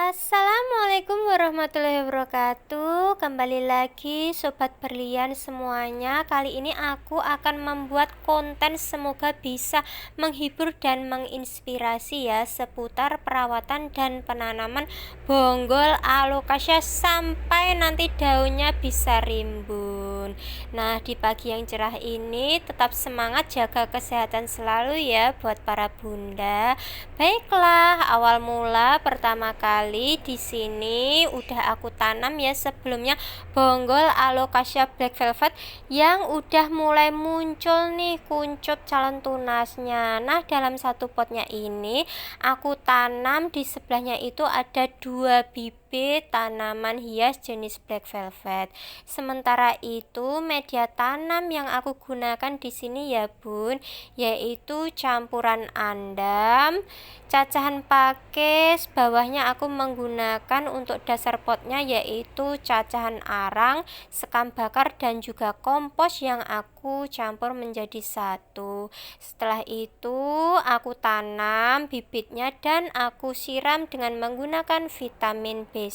Assalamualaikum warahmatullahi wabarakatuh. Kembali lagi sobat berlian semuanya. Kali ini aku akan membuat konten semoga bisa menghibur dan menginspirasi ya, seputar perawatan dan penanaman bonggol alocasia sampai nanti daunnya bisa rimbun. Nah, di pagi yang cerah ini tetap semangat, jaga kesehatan selalu ya buat para bunda. Baiklah, awal mula pertama kali di sini udah aku tanam ya sebelumnya bonggol alocasia black velvet yang udah mulai muncul nih kuncup calon tunasnya. Nah, dalam satu potnya ini aku tanam, di sebelahnya itu ada 2 bibit tanaman hias jenis black velvet. Sementara itu media tanam yang aku gunakan di sini ya Bun, yaitu campuran andam, cacahan pakis. Bawahnya aku menggunakan untuk dasar potnya yaitu cacahan arang, sekam bakar dan juga kompos yang aku campur menjadi satu. Setelah itu aku tanam bibitnya dan aku siram dengan menggunakan vitamin B1.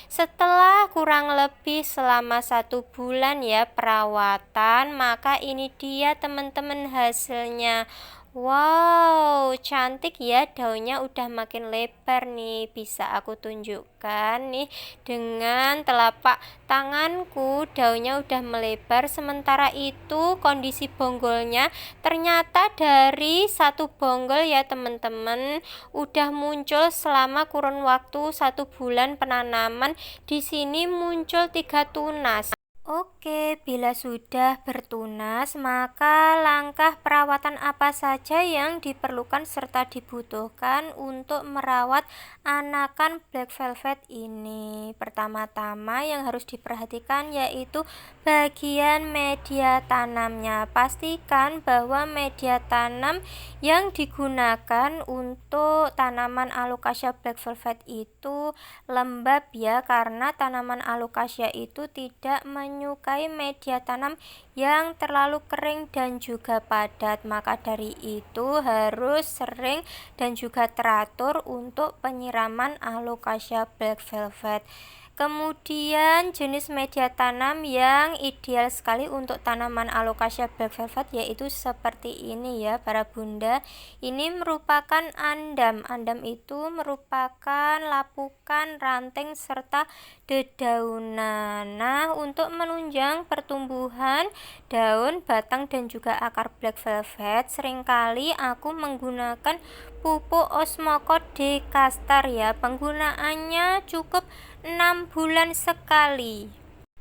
Setelah kurang lebih selama 1 bulan ya perawatan, maka ini dia teman-teman hasilnya. Wow, cantik ya, daunnya udah makin lebar nih. Bisa aku tunjukkan nih dengan telapak tanganku, daunnya udah melebar. Sementara itu kondisi bonggolnya ternyata dari satu bonggol ya teman-teman udah muncul selama kurun waktu 1 bulan penanaman. Di sini muncul 3 tunas. Oke, bila sudah bertunas, maka langkah perawatan apa saja yang diperlukan serta dibutuhkan untuk merawat anakan black velvet ini? Pertama-tama yang harus diperhatikan yaitu bagian media tanamnya. Pastikan bahwa media tanam yang digunakan untuk tanaman alocasia black velvet itu lembab ya, karena tanaman alocasia itu tidak menyukai media tanam yang terlalu kering dan juga padat. Maka dari itu harus sering dan juga teratur untuk penyiraman alocasia black velvet. Kemudian jenis media tanam yang ideal sekali untuk tanaman alocasia black velvet yaitu seperti ini ya para bunda. Ini merupakan andam. Andam itu merupakan lapukan ranting serta dedaunan. Nah, untuk menunjang pertumbuhan daun, batang dan juga akar black velvet, seringkali aku menggunakan pupuk Osmocote Decastar ya. Penggunaannya cukup 6 bulan sekali.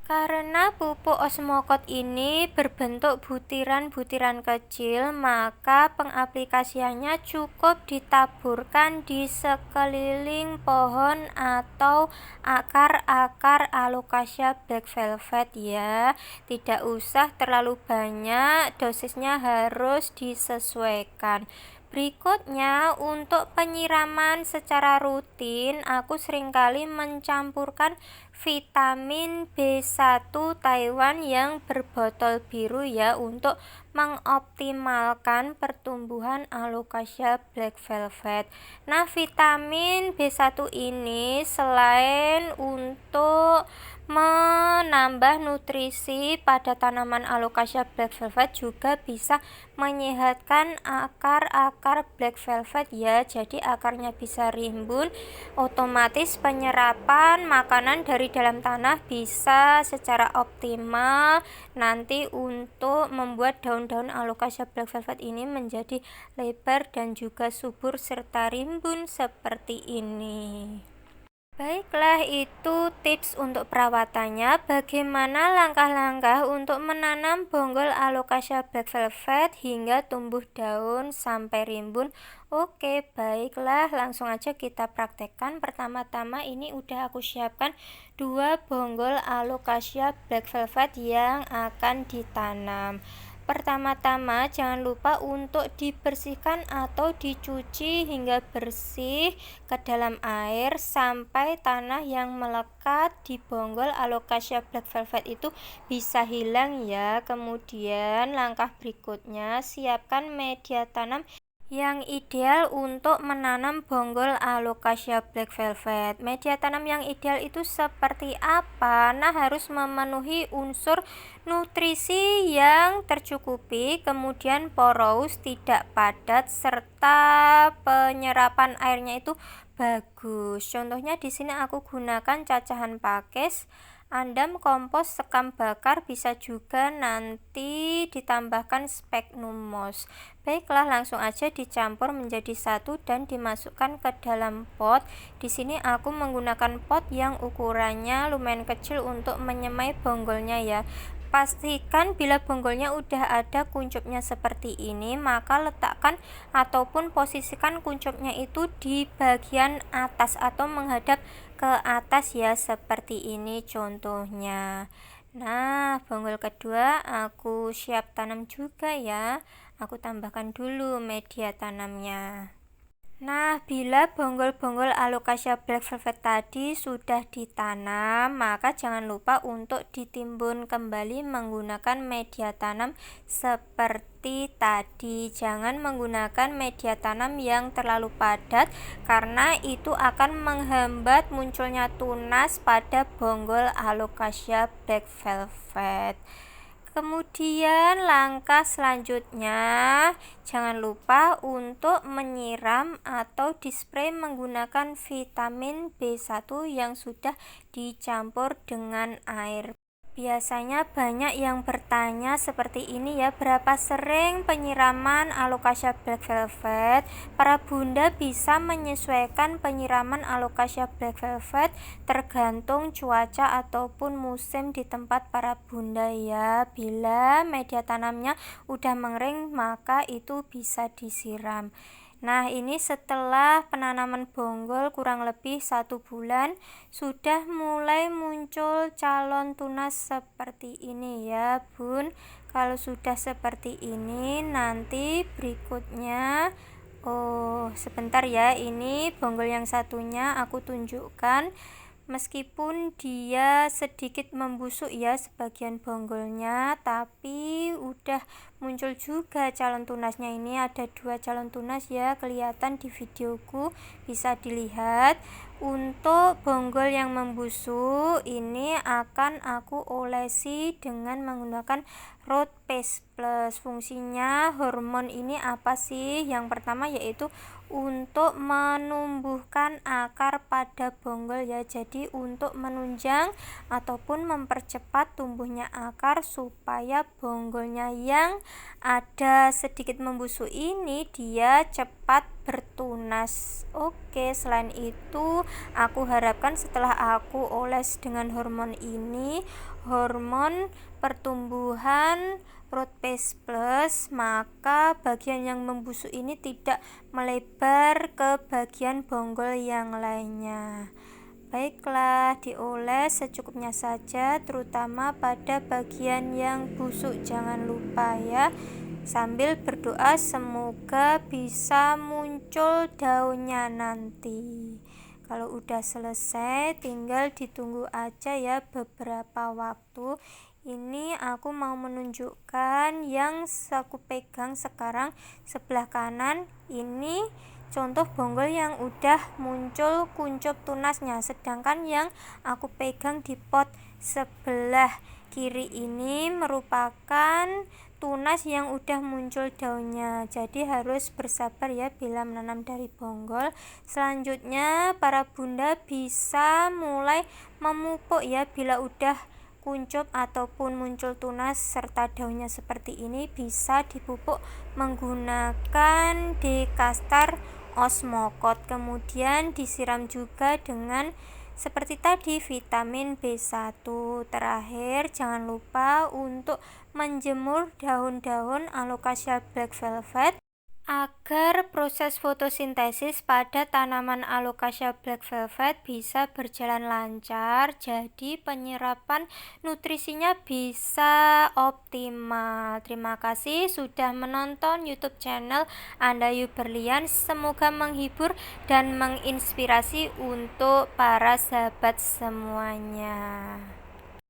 Karena pupuk Osmocote ini berbentuk butiran-butiran kecil, maka pengaplikasiannya cukup ditaburkan di sekeliling pohon atau akar-akar alocasia black velvet ya. Tidak usah terlalu banyak, dosisnya harus disesuaikan. Berikutnya, untuk penyiraman secara rutin, aku seringkali mencampurkan vitamin B1 Taiwan yang berbotol biru ya, untuk mengoptimalkan pertumbuhan alocasia black velvet. Nah, vitamin B1 ini selain untuk menambah nutrisi pada tanaman alocasia black velvet juga bisa menyehatkan akar-akar black velvet ya. Jadi akarnya bisa rimbun, otomatis penyerapan makanan dari dalam tanah bisa secara optimal nanti untuk membuat daun-daun alocasia black velvet ini menjadi lebar dan juga subur serta rimbun seperti ini. Baiklah, itu tips untuk perawatannya. Bagaimana langkah-langkah untuk menanam bonggol alocasia black velvet hingga tumbuh daun sampai rimbun? Oke, baiklah, langsung aja kita praktekkan. Pertama-tama ini udah aku siapkan 2 bonggol alocasia black velvet yang akan ditanam. Pertama-tama jangan lupa untuk dibersihkan atau dicuci hingga bersih ke dalam air sampai tanah yang melekat di bonggol alocasia black velvet itu bisa hilang ya. Kemudian langkah berikutnya, siapkan media tanam Yang ideal untuk menanam bonggol Alocasia Black Velvet. Media tanam yang ideal itu seperti apa? Nah, harus memenuhi unsur nutrisi yang tercukupi, kemudian porous, tidak padat, serta penyerapan airnya itu bagus. Contohnya di sini aku gunakan cacahan pakis, andam, kompos, sekam bakar, bisa juga nanti ditambahkan sphagnum moss. Baiklah, langsung aja dicampur menjadi satu dan dimasukkan ke dalam pot. Di sini aku menggunakan pot yang ukurannya lumayan kecil untuk menyemai bonggolnya ya. Pastikan bila bonggolnya udah ada kuncupnya seperti ini, maka letakkan ataupun posisikan kuncupnya itu di bagian atas atau menghadap ke atas ya, seperti ini contohnya. Nah, bonggol kedua aku siap tanam juga ya. Aku tambahkan dulu media tanamnya. Nah, bila bonggol-bonggol Alocasia Black Velvet tadi sudah ditanam, maka jangan lupa untuk ditimbun kembali menggunakan media tanam seperti tadi. Jangan menggunakan media tanam yang terlalu padat, karena itu akan menghambat munculnya tunas pada bonggol Alocasia Black Velvet. Kemudian langkah selanjutnya, jangan lupa untuk menyiram atau dispray menggunakan vitamin B1 yang sudah dicampur dengan air. Biasanya banyak yang bertanya seperti ini ya, berapa sering penyiraman Alocasia Black Velvet? Para bunda bisa menyesuaikan penyiraman Alocasia Black Velvet tergantung cuaca ataupun musim di tempat para bunda ya. Bila media tanamnya udah mengering, maka itu bisa disiram. Nah, ini setelah penanaman bonggol kurang lebih 1 bulan, sudah mulai muncul calon tunas seperti ini ya bun. Kalau sudah seperti ini, nanti berikutnya, oh sebentar ya, ini bonggol yang satunya aku tunjukkan. Meskipun dia sedikit membusuk ya sebagian bonggolnya, tapi udah muncul juga calon tunasnya. Ini ada 2 calon tunas ya, kelihatan di videoku, bisa dilihat. Untuk bonggol yang membusuk ini akan aku olesi dengan menggunakan Root Paste Plus. Fungsinya hormon ini apa sih? Yang pertama yaitu untuk menumbuhkan akar pada bonggol ya, jadi untuk menunjang ataupun mempercepat tumbuhnya akar supaya bonggolnya yang ada sedikit membusuk ini dia cepat bertunas. Oke, selain itu aku harapkan setelah aku oles dengan hormon ini, hormon pertumbuhan Root Paste Plus, maka bagian yang membusuk ini tidak melebar ke bagian bonggol yang lainnya. Baiklah, dioles secukupnya saja, terutama pada bagian yang busuk, jangan lupa ya. Sambil berdoa semoga bisa muncul daunnya nanti. Kalau udah selesai, tinggal ditunggu aja ya beberapa waktu. Ini aku mau menunjukkan yang aku pegang sekarang sebelah kanan. Ini contoh bonggol yang udah muncul kuncup tunasnya, sedangkan yang aku pegang di pot sebelah kiri ini merupakan tunas yang udah muncul daunnya. Jadi harus bersabar ya bila menanam dari bonggol. Selanjutnya para bunda bisa mulai memupuk ya, bila udah kuncup ataupun muncul tunas serta daunnya seperti ini, bisa dipupuk menggunakan Dekastar Osmocot. Kemudian disiram juga dengan seperti tadi vitamin B1. Terakhir, jangan lupa untuk menjemur daun-daun Alocasia Black Velvet agar proses fotosintesis pada tanaman Alocasia Black Velvet bisa berjalan lancar, jadi penyerapan nutrisinya bisa optimal. Terima kasih sudah menonton YouTube channel Andayu Berlian. Semoga menghibur dan menginspirasi untuk para sahabat semuanya.